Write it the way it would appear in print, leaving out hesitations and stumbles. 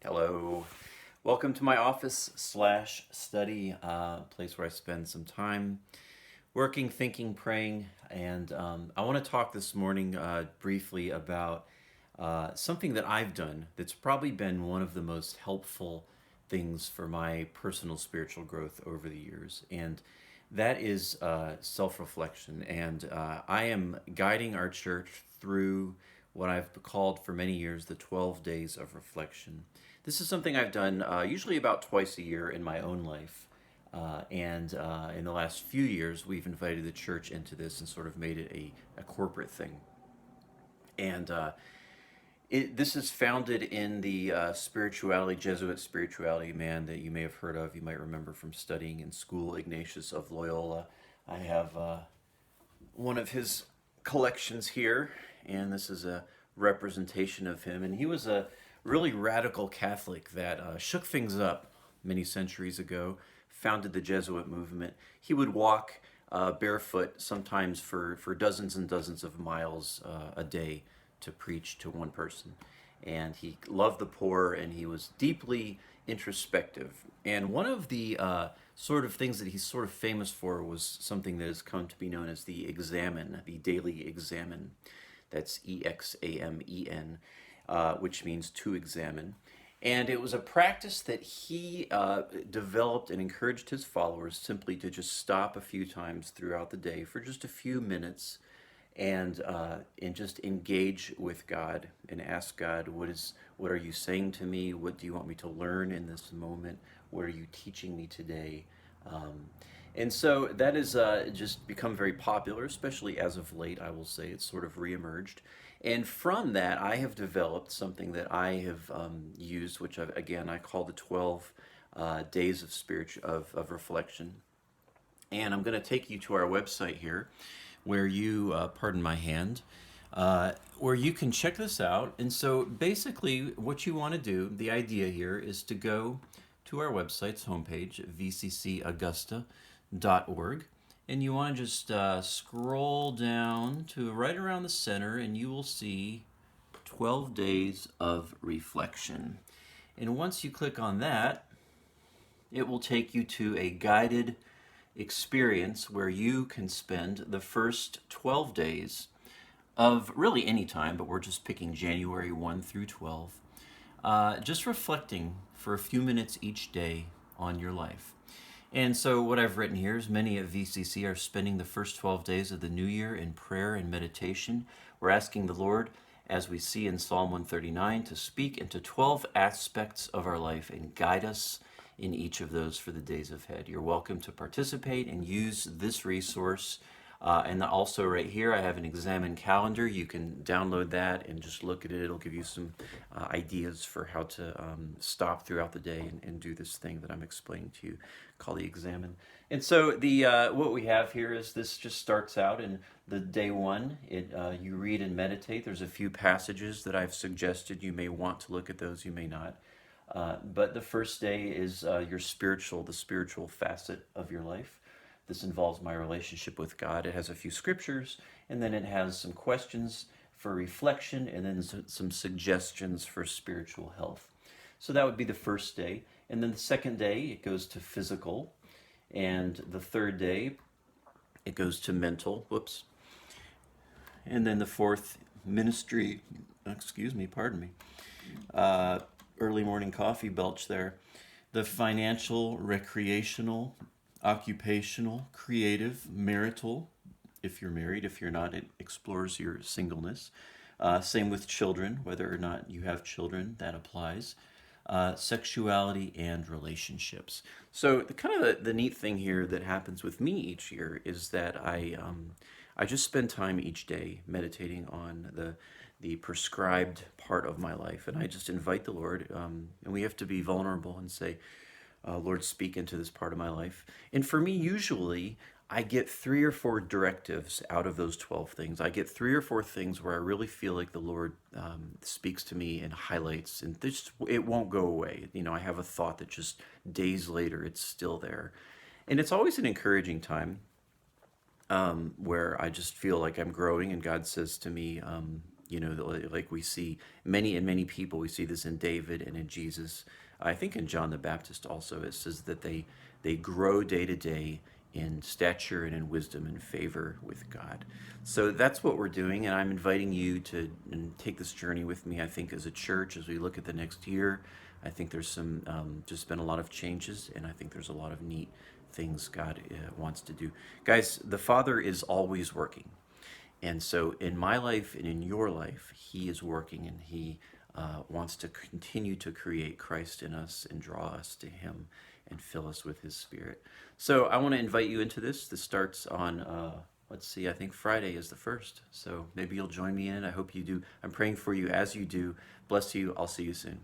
Hello. Welcome to my office slash study, place where I spend some time working, thinking, praying. And I want to talk this morning briefly about something that I've done that's probably been one of the most helpful things for my personal spiritual growth over the years. And that is self reflection. And I am guiding our church through what I've called for many years the 12 days of reflection. This is something I've done usually about twice a year in my own life. And in the last few years, we've invited the church into this and sort of made it a corporate thing. And this is founded in the spirituality, Jesuit spirituality man that you may have heard of. You might remember from studying in school, Ignatius of Loyola. I have one of his collections here, and this is a representation of him. And he was a really radical Catholic that shook things up many centuries ago, founded the Jesuit movement. He would walk barefoot sometimes for dozens and dozens of miles a day to preach to one person. And he loved the poor, and he was deeply introspective. And one of the sort of things that he's sort of famous for was something that has come to be known as the examen, the daily examen. That's EXAMEN, which means to examine. And it was a practice that he developed and encouraged his followers simply to just stop a few times throughout the day for just a few minutes and just engage with God and ask God, what are you saying to me? What do you want me to learn in this moment? What are you teaching me today? And so that has just become very popular, especially as of late, I will say. It's sort of reemerged. And from that, I have developed something that I have used, which again I call the 12 days of of reflection. And I'm going to take you to our website here, where you, pardon my hand, where you can check this out. And so basically, what you want to do, the idea here is to go to our website's homepage, vccaugusta.org, and you want to just scroll down to right around the center, and you will see 12 days of reflection. And once you click on that, it will take you to a guided experience where you can spend the first 12 days of really any time, but we're just picking January 1 through 12, just reflecting for a few minutes each day on your life. And so, what I've written here is many at VCC are spending the first 12 days of the new year in prayer and meditation. We're asking the Lord, as we see in Psalm 139, to speak into 12 aspects of our life and guide us in each of those for the days ahead. You're welcome to participate and use this resource. And also right here, I have an examine calendar. You can download that and just look at it. It'll give you some ideas for how to stop throughout the day and do this thing that I'm explaining to you, called the examine. And so the what we have here is this just starts out in the day one. You read and meditate. There's a few passages that I've suggested. You may want to look at those. You may not. But the first day is the spiritual facet of your life. This involves my relationship with God. It has a few scriptures, and then it has some questions for reflection, and then some suggestions for spiritual health. So that would be the first day. And then the second day, it goes to physical. And the third day, it goes to mental. Whoops. And then the fourth, ministry. Excuse me, pardon me. Early morning coffee belch there. The financial, recreational, occupational, creative, marital. If you're married, if you're not, it explores your singleness. Same with children, whether or not you have children, that applies. Sexuality and relationships. So the neat thing here that happens with me each year is that I just spend time each day meditating on the prescribed part of my life, and I just invite the Lord, and we have to be vulnerable and say, Lord, speak into this part of my life. And for me, usually, I get 3 or 4 directives out of those 12 things. I get 3 or 4 things where I really feel like the Lord speaks to me and highlights, and this it won't go away. I have a thought that just days later, it's still there. And it's always an encouraging time where I just feel like I'm growing, and God says to me, Like we see many and many people, we see this in David and in Jesus. I think in John the Baptist also, it says that they grow day to day in stature and in wisdom and favor with God. So that's what we're doing, and I'm inviting you to take this journey with me. I think as a church, as we look at the next year, I think there's just been a lot of changes, and I think there's a lot of neat things God wants to do. Guys, the Father is always working. And so in my life and in your life, He is working, and He wants to continue to create Christ in us and draw us to Him and fill us with His Spirit. So I want to invite you into this. This starts on, let's see, I think Friday is the 1st. So maybe you'll join me in it. I hope you do. I'm praying for you as you do. Bless you. I'll see you soon.